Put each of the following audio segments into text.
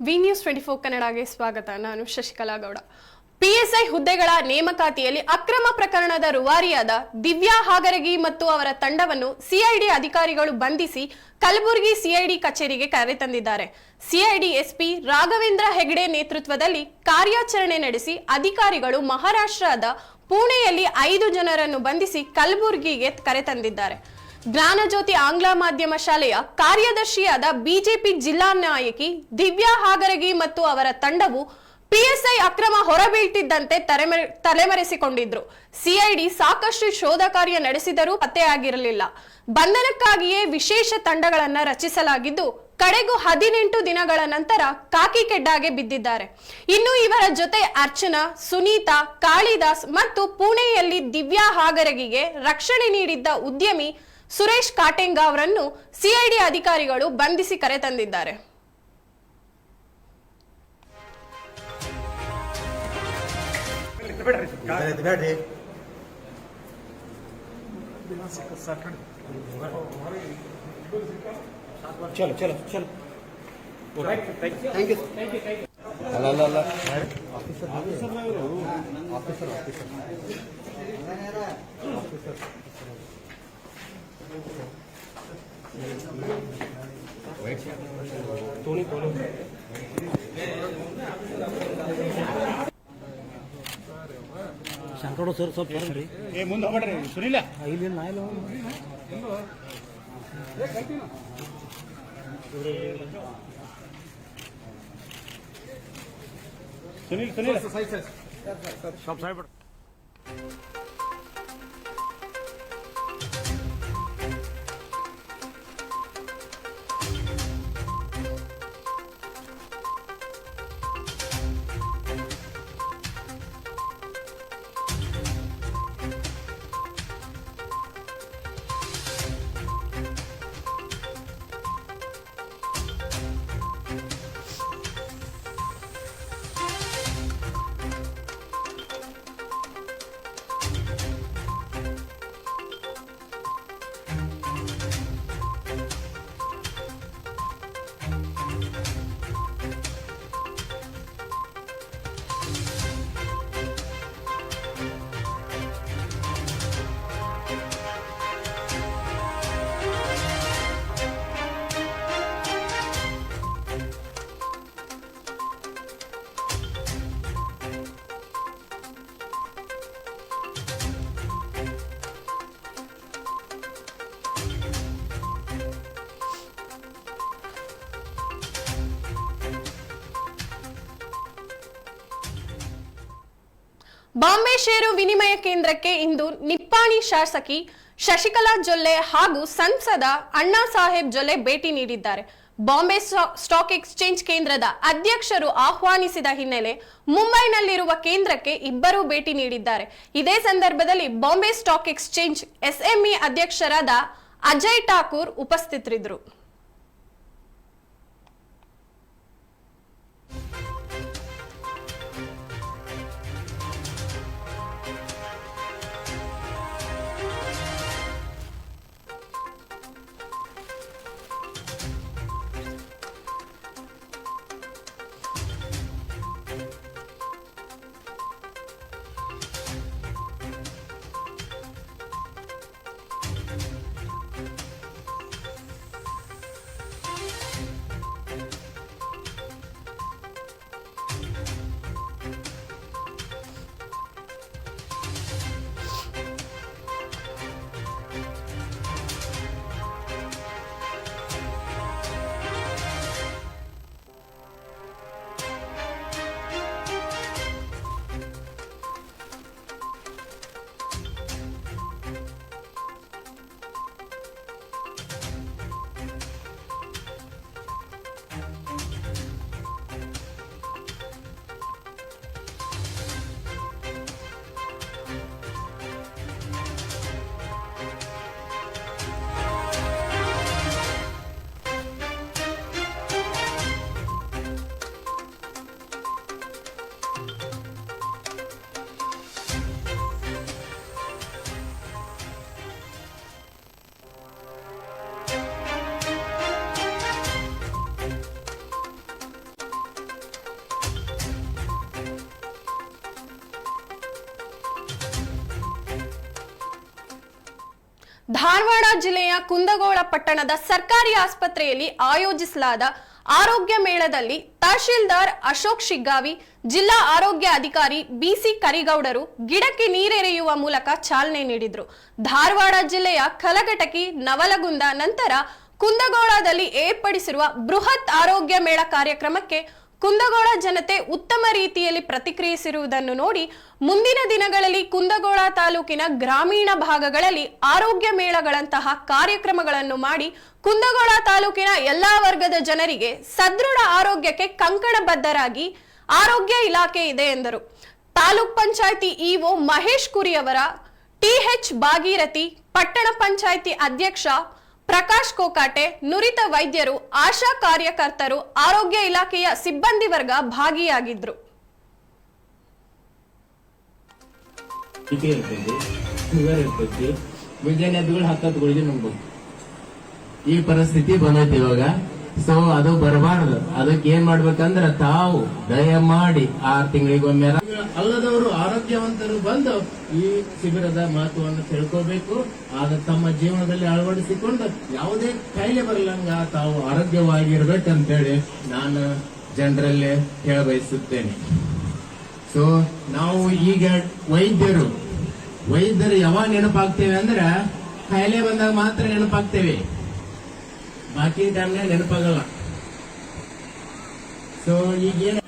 V news 24 ಕನ್ನಡಗೆ ಸ್ವಾಗತ. ನಾನು Shashikala Gowda. PSI ಹುದ್ದೆಗಳ ನೇಮಕಾತಿಯಲ್ಲಿ ಅಕ್ರಮ ಪ್ರಕರಣದ ರೂವಾರಿಯಾದ ದಿವ್ಯಾ ಹಾಗರಗಿ ಮತ್ತು ಅವರ ತಂಡವನ್ನು ಸಿಐಡಿ ಅಧಿಕಾರಿಗಳು ಬಂಧಿಸಿ ಕಲಬುರಗಿ ಸಿಐಡಿ ಕಚೇರಿಗೆ ಕರೆತಂದಿದ್ದಾರೆ. ಸಿಐಡಿ ಎಸ್ಪಿ ರಾಘವೇಂದ್ರ ಹೆಗಡೆ ನೇತೃತ್ವದಲ್ಲಿ ಕಾರ್ಯಾಚರಣೆ ನಡೆಸಿ ಅಧಿಕಾರಿಗಳು ಮಹಾರಾಷ್ಟ್ರದ ಪುಣೆಯಲ್ಲಿ 5 ಜನರನ್ನು ಬಂಧಿಸಿ ಕಲಬುರಗಿಗೆ ಕರೆತಂದಿದ್ದಾರೆ. ಜ್ಞಾನಜ್ಯೋತಿ ಆಂಗ್ಲ ಮಾಧ್ಯಮ ಶಾಲೆಯ ಕಾರ್ಯದರ್ಶಿಯಾದ ಬಿಜೆಪಿ ಜಿಲ್ಲಾ ನಾಯಕಿ ದಿವ್ಯಾ ಹಾಗರಗಿ ಮತ್ತು ಅವರ ತಂಡವು ಪಿಎಸ್ಐ ಅಕ್ರಮ ಹೊರಬೀಳ್ತಿದ್ದಂತೆ ತಲೆಮರೆಸಿಕೊಂಡಿದ್ರು. ಸಿಐಡಿ ಸಾಕಷ್ಟು ಶೋಧ ಕಾರ್ಯ ನಡೆಸಿದರೂ ಪತ್ತೆಯಾಗಿರಲಿಲ್ಲ. ಬಂಧನಕ್ಕಾಗಿಯೇ ವಿಶೇಷ ತಂಡಗಳನ್ನು ರಚಿಸಲಾಗಿದ್ದು ಕಡೆಗೂ 18 ದಿನಗಳ ನಂತರ ಕಾಕಿ ಕೆಡ್ಡಾಗೆ ಬಿದ್ದಿದ್ದಾರೆ. ಇನ್ನು ಇವರ ಜೊತೆ ಅರ್ಚನಾ, ಸುನೀತಾ, ಕಾಳಿದಾಸ್ ಮತ್ತು ಪುಣೆಯಲ್ಲಿ ದಿವ್ಯಾ ಹಾಗರಗಿಗೆ ರಕ್ಷಣೆ ನೀಡಿದ್ದ ಉದ್ಯಮಿ ಸುರೇಶ್ ಕಾಟೆಂಗ ಅವರನ್ನು ಸಿಐಡಿ ಅಧಿಕಾರಿಗಳು ಬಂಧಿಸಿ ಕರೆತಂದಿದ್ದಾರೆ. चलो चलो चलो थैंक यू अल्लाह officer officer officer Tony Tony Shankaranna sir ಸ್ವಲ್ಪ ಬರ್ರಿ. ಏ ಮುಂದೆ ಹೋಗ್ಬೇಡ್ರಿ ಸುನಿಲ. ಇಲ್ಲಿ ನಾಯಿಲ್ಲ ಸುನಿಲ್ ಸುನಿಲ್ ಸ್ವಲ್ಪ ಸೈಡ್ ಬಿಡು. ಬಾಂಬೆ ಷೇರು ವಿನಿಮಯ ಕೇಂದ್ರಕ್ಕೆ ಇಂದು ನಿಪ್ಪಾಣಿ ಶಾಸಕಿ ಶಶಿಕಲಾ ಜೊಲ್ಲೆ ಹಾಗೂ ಸಂಸದ ಅಣ್ಣಾ ಸಾಹೇಬ್ ಜೊಲ್ಲೆ ಭೇಟಿ ನೀಡಿದ್ದಾರೆ. ಬಾಂಬೆ ಸ್ಟಾಕ್ ಎಕ್ಸ್ಚೇಂಜ್ ಕೇಂದ್ರದ ಅಧ್ಯಕ್ಷರು ಆಹ್ವಾನಿಸಿದ ಹಿನ್ನೆಲೆ ಮುಂಬೈನಲ್ಲಿರುವ ಕೇಂದ್ರಕ್ಕೆ ಇಬ್ಬರೂ ಭೇಟಿ ನೀಡಿದ್ದಾರೆ. ಇದೇ ಸಂದರ್ಭದಲ್ಲಿ ಬಾಂಬೆ ಸ್ಟಾಕ್ ಎಕ್ಸ್ಚೇಂಜ್ ಎಸ್ಎಂಇ ಅಧ್ಯಕ್ಷರಾದ ಅಜಯ್ ಠಾಕೂರ್ ಉಪಸ್ಥಿತರಿದ್ದರು. ಧಾರವಾಡ ಜಿಲ್ಲೆಯ ಕುಂದಗೋಳ ಪಟ್ಟಣದ ಸರ್ಕಾರಿ ಆಸ್ಪತ್ರೆಯಲ್ಲಿ ಆಯೋಜಿಸಲಾದ ಆರೋಗ್ಯ ಮೇಳದಲ್ಲಿ ತಹಶೀಲ್ದಾರ್ ಅಶೋಕ್ ಶಿಗ್ಗಾವಿ, ಜಿಲ್ಲಾ ಆರೋಗ್ಯ ಅಧಿಕಾರಿ ಬಿಸಿ ಕರಿಗೌಡರು ಗಿಡಕ್ಕೆ ನೀರೆರೆಯುವ ಮೂಲಕ ಚಾಲನೆ ನೀಡಿದರು. ಧಾರವಾಡ ಜಿಲ್ಲೆಯ ಕಲಘಟಕಿ, ನವಲಗುಂದ ನಂತರ ಕುಂದಗೋಳದಲ್ಲಿ ಏರ್ಪಡಿಸಿರುವ ಬೃಹತ್ ಆರೋಗ್ಯ ಮೇಳ ಕಾರ್ಯಕ್ರಮಕ್ಕೆ ಕುಂದಗೋಳ ಜನತೆ ಉತ್ತಮ ರೀತಿಯಲ್ಲಿ ಪ್ರತಿಕ್ರಿಯಿಸಿರುವುದನ್ನು ನೋಡಿ ಮುಂದಿನ ದಿನಗಳಲ್ಲಿ ಕುಂದಗೋಳ ತಾಲೂಕಿನ ಗ್ರಾಮೀಣ ಭಾಗಗಳಲ್ಲಿ ಆರೋಗ್ಯ ಮೇಳಗಳಂತಹ ಕಾರ್ಯಕ್ರಮಗಳನ್ನು ಮಾಡಿ ಕುಂದಗೋಳ ತಾಲೂಕಿನ ಎಲ್ಲಾ ವರ್ಗದ ಜನರಿಗೆ ಸದೃಢ ಆರೋಗ್ಯಕ್ಕೆ ಕಂಕಣಬದ್ಧರಾಗಿ ಆರೋಗ್ಯ ಇಲಾಖೆ ಇದೆ ಎಂದರು. ತಾಲೂಕ್ ಪಂಚಾಯಿತಿ ಇಒ ಮಹೇಶ್ ಕುರಿಯವರ, ಟಿಎಚ್ ಭಾಗೀರಥಿ, ಪಟ್ಟಣ ಪಂಚಾಯಿತಿ ಅಧ್ಯಕ್ಷ ಪ್ರಕಾಶ್ ಕೋಕಾಟೆ, ನುರಿತ ವೈದ್ಯರು, ಆಶಾ ಕಾರ್ಯಕರ್ತರು, ಆರೋಗ್ಯ ಇಲಾಖೆಯ ಸಿಬ್ಬಂದಿ ವರ್ಗ ಭಾಗಿಯಾಗಿದ್ರು. ಈ ಪರಿಸ್ಥಿತಿ ಬಂದೈತಿ ಇವಾಗ. ಸೊ ಅದು ಬರಬಾರ್ದು. ಅದಕ್ಕೆ ಏನ್ ಮಾಡ್ಬೇಕಂದ್ರ ತಾವು ದಯಮಾಡಿ 6 ತಿಂಗಳಿಗೊಮ್ಮೆ ಅಲ್ಲದವರು ಆರೋಗ್ಯವಂತರು ಬಂದು ಈ ಶಿಬಿರದ ಮಹತ್ವವನ್ನು ತಿಳ್ಕೋಬೇಕು. ಆಗ ತಮ್ಮ ಜೀವನದಲ್ಲಿ ಅಳವಡಿಸಿಕೊಂಡು ಯಾವುದೇ ಕಾಯಿಲೆ ಬರಲಂಗ ತಾವು ಆರೋಗ್ಯವಾಗಿರ್ಬೇಕಂತೇಳಿ ನಾನು ಜನರಲ್ಲಿ ಹೇಳ ಬಯಸುತ್ತೇನೆ. ಸೊ ನಾವು ಈಗ ವೈದ್ಯರು ಯಾವಾಗ ನೆನಪಾಗ್ತೇವೆ ಅಂದ್ರ ಕಾಯಿಲೆ ಬಂದಾಗ ಮಾತ್ರ ನೆನಪಾಗ್ತೇವೆ, ಬಾಕಿ ಟೈಮ್ನಾಗ ನೆನಪಾಗಲ್ಲ. ಸೊ ಈಗೇನು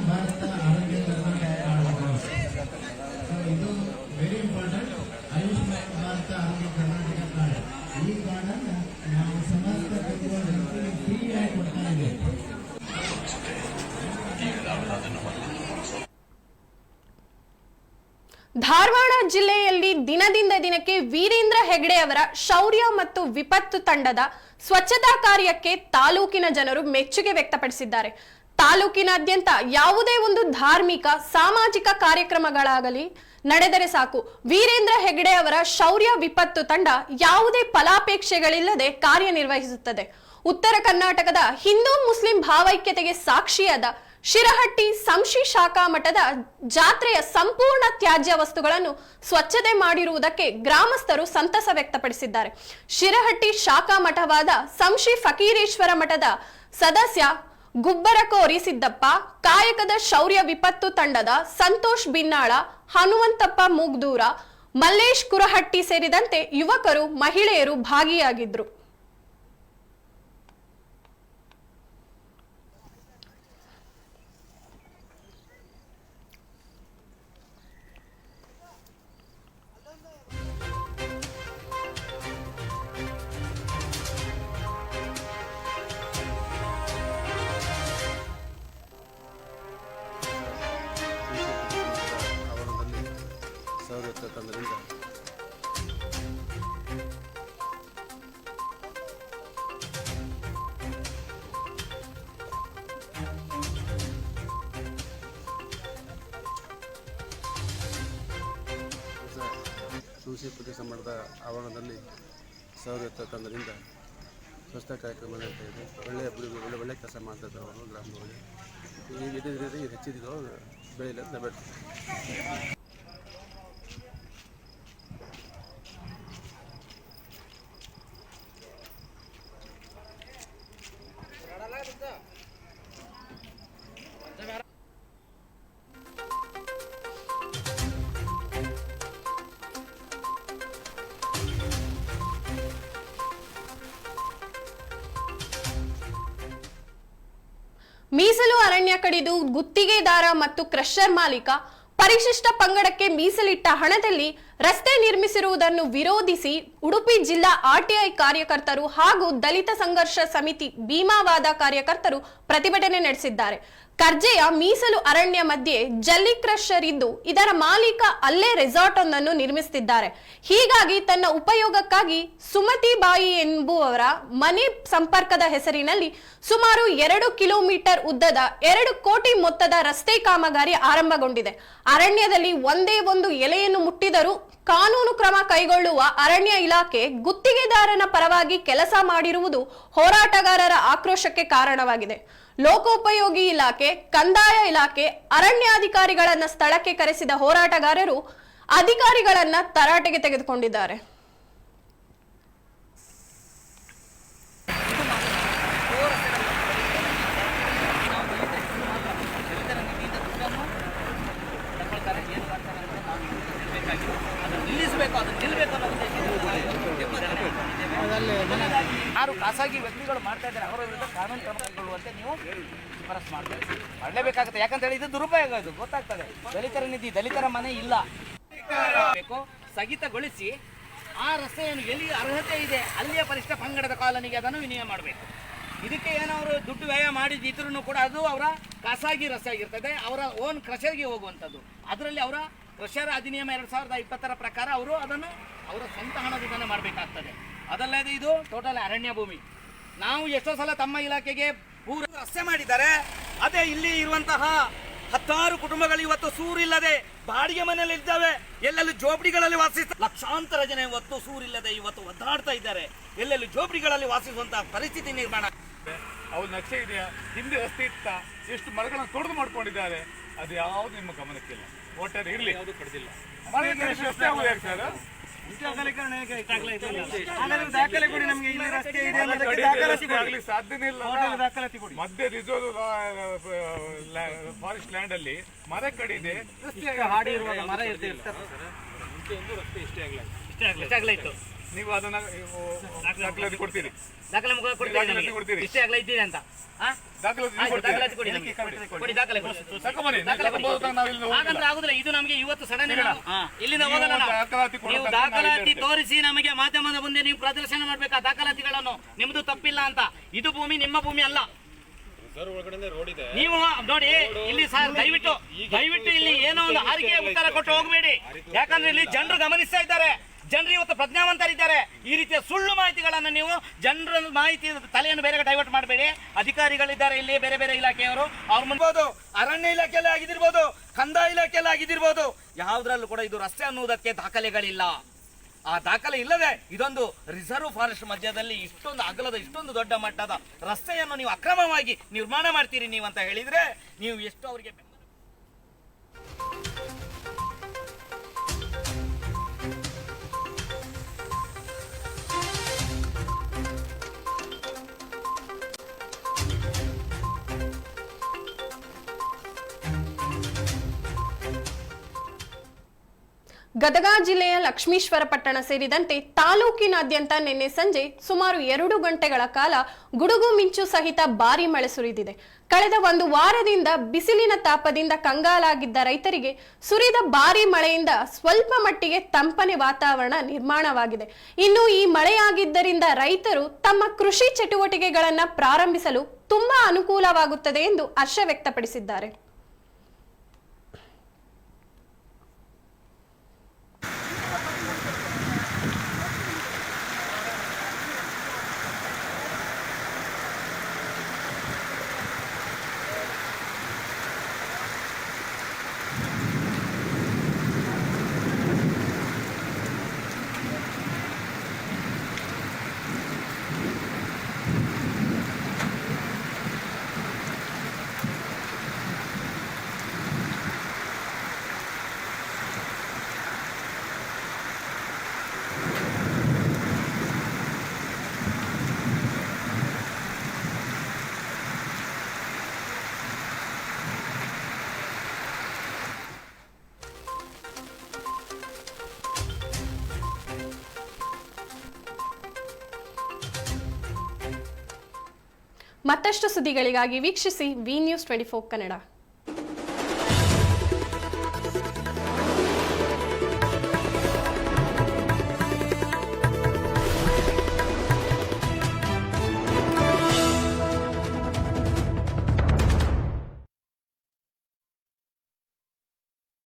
ಭಾರತ ಆರೋಗ್ಯ ಇದು ವೆರಿ ಇಂಪಾರ್ಟೆಂಟ್. ಆಯುಷ್ಮಾನ್ ಭಾರತ ಆರೋಗ್ಯ ಕರ್ನಾಟಕ ಕಾರ್ಡ್, ಈ ಕಾರ್ಡ್ ನಾವು ಸಮಸ್ತ ಫ್ರೀ ಆಗಿ ಕೊಡ್ತಾ ಇದ್ದೇವೆ. ಧಾರವಾಡ ಜಿಲ್ಲೆಯಲ್ಲಿ ದಿನದಿಂದ ದಿನಕ್ಕೆ ವೀರೇಂದ್ರ ಹೆಗಡೆ ಅವರ ಶೌರ್ಯ ಮತ್ತು ವಿಪತ್ತು ತಂಡದ ಸ್ವಚ್ಛತಾ ಕಾರ್ಯಕ್ಕೆ ತಾಲೂಕಿನ ಜನರು ಮೆಚ್ಚುಗೆ ವ್ಯಕ್ತಪಡಿಸಿದ್ದಾರೆ. ತಾಲೂಕಿನಾದ್ಯಂತ ಯಾವುದೇ ಒಂದು ಧಾರ್ಮಿಕ, ಸಾಮಾಜಿಕ ಕಾರ್ಯಕ್ರಮಗಳಾಗಲಿ ನಡೆದರೆ ಸಾಕು, ವೀರೇಂದ್ರ ಹೆಗಡೆ ಅವರ ಶೌರ್ಯ ವಿಪತ್ತು ತಂಡ ಯಾವುದೇ ಫಲಾಪೇಕ್ಷೆಗಳಿಲ್ಲದೆ ಕಾರ್ಯನಿರ್ವಹಿಸುತ್ತದೆ. ಉತ್ತರ ಕರ್ನಾಟಕದ ಹಿಂದೂ ಮುಸ್ಲಿಂ ಭಾವೈಕ್ಯತೆಗೆ ಸಾಕ್ಷಿಯಾದ ಶಿರಹಟ್ಟಿ ಸಂಶಿ ಶಾಖಾ ಮಠದ ಜಾತ್ರೆಯ ಸಂಪೂರ್ಣ ತ್ಯಾಜ್ಯ ವಸ್ತುಗಳನ್ನು ಸ್ವಚ್ಛತೆ ಮಾಡಿರುವುದಕ್ಕೆ ಗ್ರಾಮಸ್ಥರು ಸಂತಸ ವ್ಯಕ್ತಪಡಿಸಿದ್ದಾರೆ. ಶಿರಹಟ್ಟಿ ಶಾಖಾ ಮಠವಾದ ಸಂಶಿ ಫಕೀರೇಶ್ವರ ಮಠದ ಸದಸ್ಯ ಗುಬ್ಬರಕೋರಿ ಸಿದ್ದಪ್ಪ, ಕಾಯಕದ ಶೌರ್ಯ ವಿಪತ್ತು ತಂಡದ ಸಂತೋಷ್ ಬಿನ್ನಾಳ, ಹನುಮಂತಪ್ಪ ಮೂಗ್ದೂರ, ಮಲ್ಲೇಶ್ ಕುರಹಟ್ಟಿ ಸೇರಿದಂತೆ ಯುವಕರು, ಮಹಿಳೆಯರು ಭಾಗಿಯಾಗಿದ್ರು. ತಂದ್ರಿಂದ ತುಳಸಿ ಪೂಜೆ ಸಮಾಜದ ಆವರಣದಲ್ಲಿ ಸೌರತ್ವ ತಂದ್ರಿಂದ ಸ್ವಚ್ಛತಾ ಕಾರ್ಯಕ್ರಮ ನಡೀತಾ ಇದೆ. ಒಳ್ಳೆಯ ಕೆಲಸ ಮಾಡ್ತಾ ಇದ್ದಾರೆ ಅವರು ಗ್ರಾಮದೊಳಗೆ. ಈಗ ಇದೇ ಹೆಚ್ಚಿದ್ದು ಬೆಳೆಯಲ್ಲ ಅಂತ ಬೇಡ್ತೀವಿ. ಮೀಸಲು ಅರಣ್ಯ ಕಡಿದು ಗುತ್ತಿಗೆದಾರ ಮತ್ತು ಕ್ರಷರ್ ಮಾಲೀಕ ಪರಿಶಿಷ್ಟ ಪಂಗಡಕ್ಕೆ ಮೀಸಲಿಟ್ಟ ಹಣದಲ್ಲಿ ರಸ್ತೆ ನಿರ್ಮಿಸಿರುವುದನ್ನು ವಿರೋಧಿಸಿ ಉಡುಪಿ ಜಿಲ್ಲಾ ಆರ್ಟಿಐ ಕಾರ್ಯಕರ್ತರು ಹಾಗೂ ದಲಿತ ಸಂಘರ್ಷ ಸಮಿತಿ ಭೀಮಾವಾದ ಕಾರ್ಯಕರ್ತರು ಪ್ರತಿಭಟನೆ ನಡೆಸಿದ್ದಾರೆ. ಕರ್ಜೆಯ ಮೀಸಲು ಅರಣ್ಯ ಮಧ್ಯೆ ಜಲ್ಲಿ ಕ್ರಷರ್ ಇದ್ದು ಇದರ ಮಾಲೀಕ ಅಲ್ಲೇ ರೆಸಾರ್ಟ್ ಒಂದನ್ನು ನಿರ್ಮಿಸುತ್ತಿದ್ದಾರೆ. ಹೀಗಾಗಿ ತನ್ನ ಉಪಯೋಗಕ್ಕಾಗಿ ಸುಮತಿ ಬಾಯಿ ಎಂಬುವವರ ಮನೆ ಸಂಪರ್ಕದ ಹೆಸರಿನಲ್ಲಿ ಸುಮಾರು 2 ಕಿಲೋಮೀಟರ್ ಉದ್ದದ 2 ಕೋಟಿ ಮೊತ್ತದ ರಸ್ತೆ ಕಾಮಗಾರಿ ಆರಂಭಗೊಂಡಿದೆ. ಅರಣ್ಯದಲ್ಲಿ ಒಂದೇ ಒಂದು ಎಲೆಯನ್ನು ಮುಟ್ಟಿದರೂ ಕಾನೂನು ಕ್ರಮ ಕೈಗೊಳ್ಳುವ ಅರಣ್ಯ ಇಲಾಖೆ ಗುತ್ತಿಗೆದಾರನ ಪರವಾಗಿ ಕೆಲಸ ಮಾಡಿರುವುದು ಹೋರಾಟಗಾರರ ಆಕ್ರೋಶಕ್ಕೆ ಕಾರಣವಾಗಿದೆ. ಲೋಕೋಪಯೋಗಿ ಇಲಾಖೆ, ಕಂದಾಯ ಇಲಾಖೆ, ಅರಣ್ಯಾಧಿಕಾರಿಗಳನ್ನ ಸ್ಥಳಕ್ಕೆ ಕರೆಸಿದ ಹೋರಾಟಗಾರರು ಅಧಿಕಾರಿಗಳನ್ನ ತರಾಟೆಗೆ ತೆಗೆದುಕೊಂಡಿದ್ದಾರೆ. ಯಾರು ಖಾಸಗಿ ವ್ಯಕ್ತಿಗಳು ಮಾಡ್ತಾ ಇದ್ದಾರೆ ಅವರ ವಿರುದ್ಧ ಕಾನೂನು ಕ್ರಮ ಕೈಗೊಳ್ಳುವಂತೆ ನೀವು ಶಿಫಾರಸು ಮಾಡಲೇಬೇಕಾಗುತ್ತೆ. ಯಾಕಂತೇಳಿ ಇದು ದುರುಪಯೋಗ, ಇದು ಗೊತ್ತಾಗ್ತದೆ. ದಲಿತರ ನಿಧಿ, ದಲಿತರ ಮನೆ ಇಲ್ಲ ಬೇಕು ಸ್ಥಗಿತಗೊಳಿಸಿ ಆ ರಸ್ತೆಯನ್ನು ಎಲ್ಲಿ ಅರ್ಹತೆ ಇದೆ ಅಲ್ಲಿಯ ಪರಿಷ್ಠ ಪಂಗಡದ ಕಾಲನಿಗೆ ಅದನ್ನು ವಿನಿಯೋಗ ಮಾಡಬೇಕು. ಇದಕ್ಕೆ ಏನವರು ದುಡ್ಡು ವ್ಯಯ ಮಾಡಿದ್ರೂ ಕೂಡ ಅದು ಅವರ ಖಾಸಗಿ ರಸ್ತೆ ಆಗಿರ್ತದೆ, ಅವರ ಓನ್ ಕ್ರಷರ್ಗೆ ಹೋಗುವಂಥದ್ದು. ಅದರಲ್ಲಿ ಅವರ ಕ್ರಷರ್ ಅಧಿನಿಯಮ 2020 ಪ್ರಕಾರ ಅವರು ಅದನ್ನು ಅವರ ಸ್ವಂತ ಹಣದಿಂದನೇ ಮಾಡಬೇಕಾಗ್ತದೆ. ಅದಲ್ಲದೆ ಇದು ಟೋಟಲ್ ಅರಣ್ಯ ಭೂಮಿ. ನಾವು ಎಷ್ಟೋ ಸಲ ತಮ್ಮ ಇಲಾಖೆಗೆ ಪೂರ ರಸ್ತೆ ಮಾಡಿದ್ದಾರೆ. ಅದೇ ಇಲ್ಲಿ ಇರುವಂತಹ 10 ಕುಟುಂಬಗಳು ಇವತ್ತು ಸೂರಿಲ್ಲದೆ ಬಾಡಿಗೆ ಮನೆಯಲ್ಲಿ ಇದ್ದಾವೆ, ಎಲ್ಲೆಲ್ಲೂ ಜೋಪಡಿಗಳಲ್ಲಿ ವಾಸಿಸ್ತಾರೆ. ಲಕ್ಷಾಂತರ ಜನ ಇವತ್ತು ಸೂರಿಲ್ಲದೆ ಇವತ್ತು ಒದ್ದಾಡ್ತಾ ಇದ್ದಾರೆ, ಎಲ್ಲೆಲ್ಲೂ ಜೋಪಡಿಗಳಲ್ಲಿ ವಾಸಿಸುವಂತಹ ಪರಿಸ್ಥಿತಿ ನಿರ್ಮಾಣ. ಅವ್ರ ನಕ್ಷೆ ಇದೆಯಾ, ಹಿಂದೆ ರಸ್ತೆ ಇತ್ತ, ಎಷ್ಟು ಮರಗಳನ್ನು ತೊಡೆದು ಮಾಡ್ಕೊಂಡಿದ್ದಾರೆ, ಅದು ಯಾವುದು ನಿಮ್ಮ ಗಮನಕ್ಕಿಲ್ಲ. ಒಟ್ಟಾರೆ ಇರಲಿ, ಯಾವುದು ಕಡ್ದಿಲ್ಲ. ರಸ್ತೆ ಆಗೋದು ಯಾಕೆ ಸರ್? ಸಾಧ್ಯನೇ ಇಲ್ಲ. ಮಧ್ಯ ರಿಸರ್ವ್ ಫಾರೆಸ್ಟ್ ಲ್ಯಾಂಡ್ ಅಲ್ಲಿ ಮರ ಕಡಿದೆ, ಮರ ರಸ್ತೆ ಇಷ್ಟೇ ಆಗ್ಲಾಯ್ತು. ನೀವು ಅದನ್ನ ದಾಖಲಾತಿ ಕೊಡ್ತೀರಿ, ಕೊಡ್ತೀರಿ, ಇಷ್ಟೇ ಆಗ್ಲ ಇದ್ದೀರಿ ಅಂತ ಆಗುದಿಲ್ಲ. ಇದು ನಮಗೆ ಇವತ್ತು ಸಡನ್ ಇಲ್ಲಿಂದ ಹೋಗಲ್ಲ. ನೀವು ದಾಖಲಾತಿ ತೋರಿಸಿ ನಮಗೆ ಮಾಧ್ಯಮದ ಮುಂದೆ ನೀವು ಪ್ರದರ್ಶನ ಮಾಡ್ಬೇಕು ಆ ದಾಖಲಾತಿಗಳನ್ನು. ನಿಮ್ದು ತಪ್ಪಿಲ್ಲ ಅಂತ. ಇದು ಭೂಮಿ ನಿಮ್ಮ ಭೂಮಿ ಅಲ್ಲ. ನೀವು ನೋಡಿ ಇಲ್ಲಿ ಸರ್, ದಯವಿಟ್ಟು ಇಲ್ಲಿ ಏನೋ ಒಂದು ಹಾರಿಕೆ ಉತ್ತರ ಕೊಟ್ಟು ಹೋಗಬೇಡಿ. ಯಾಕಂದ್ರೆ ಇಲ್ಲಿ ಜನರು ಗಮನಿಸ್ತಾ ಇದ್ದಾರೆ, ಜನರು ಇವತ್ತು ಪ್ರಜ್ಞಾವಂತರಿದ್ದಾರೆ. ಈ ರೀತಿಯ ಸುಳ್ಳು ಮಾಹಿತಿಗಳನ್ನು ನೀವು ಜನರ ಮಾಹಿತಿ ತಲೆಯನ್ನು ಬೇರೆ ಡೈವರ್ಟ್ ಮಾಡಬೇಡಿ. ಅಧಿಕಾರಿಗಳಿದ್ದಾರೆ ಇಲ್ಲಿ, ಬೇರೆ ಬೇರೆ ಇಲಾಖೆಯವರು, ಅವ್ರು ಮುಂದೆ ಅರಣ್ಯ ಇಲಾಖೆಯಲ್ಲಿ ಆಗಿದ್ದಿರ್ಬೋದು, ಕಂದಾಯ ಇಲಾಖೆಯಲ್ಲಿ ಆಗಿದ್ದಿರ್ಬೋದು, ಯಾವುದ್ರಲ್ಲೂ ಕೂಡ ಇದು ರಸ್ತೆ ಅನ್ನುವುದಕ್ಕೆ ದಾಖಲೆಗಳಿಲ್ಲ. ಆ ದಾಖಲೆ ಇಲ್ಲದೆ ಇದೊಂದು ರಿಸರ್ವ್ ಫಾರೆಸ್ಟ್ ಮಧ್ಯದಲ್ಲಿ ಇಷ್ಟೊಂದು ಅಗಲದ, ಇಷ್ಟೊಂದು ದೊಡ್ಡ ಮಟ್ಟದ ರಸ್ತೆಯನ್ನು ನೀವು ಅಕ್ರಮವಾಗಿ ನಿರ್ಮಾಣ ಮಾಡ್ತೀರಿ ನೀವು ಅಂತ ಹೇಳಿದ್ರೆ ನೀವು ಎಷ್ಟು ಅವರಿಗೆ ಗದಗ ಜಿಲ್ಲೆಯ ಲಕ್ಷ್ಮೀಶ್ವರ ಪಟ್ಟಣ ಸೇರಿದಂತೆ ತಾಲೂಕಿನಾದ್ಯಂತ ನಿನ್ನೆ ಸಂಜೆ ಸುಮಾರು 2 ಗಂಟೆಗಳ ಕಾಲ ಗುಡುಗು ಮಿಂಚು ಸಹಿತ ಭಾರೀ ಮಳೆ ಸುರಿದಿದೆ. ಕಳೆದ 1 ವಾರದಿಂದ ಬಿಸಿಲಿನ ತಾಪದಿಂದ ಕಂಗಾಲಾಗಿದ್ದ ರೈತರಿಗೆ ಸುರಿದ ಭಾರೀ ಮಳೆಯಿಂದ ಸ್ವಲ್ಪ ಮಟ್ಟಿಗೆ ತಂಪನೆ ವಾತಾವರಣ ನಿರ್ಮಾಣವಾಗಿದೆ. ಇನ್ನು ಈ ಮಳೆಯಾಗಿದ್ದರಿಂದ ರೈತರು ತಮ್ಮ ಕೃಷಿ ಚಟುವಟಿಕೆಗಳನ್ನು ಪ್ರಾರಂಭಿಸಲು ತುಂಬಾ ಅನುಕೂಲವಾಗುತ್ತದೆ ಎಂದು ಹರ್ಷ ವ್ಯಕ್ತಪಡಿಸಿದ್ದಾರೆ. ಮತ್ತಷ್ಟು ಸುದ್ದಿಗಳಿಗಾಗಿ ವೀಕ್ಷಿಸಿ ವಿ ನ್ಯೂಸ್ 24 ಕನ್ನಡ.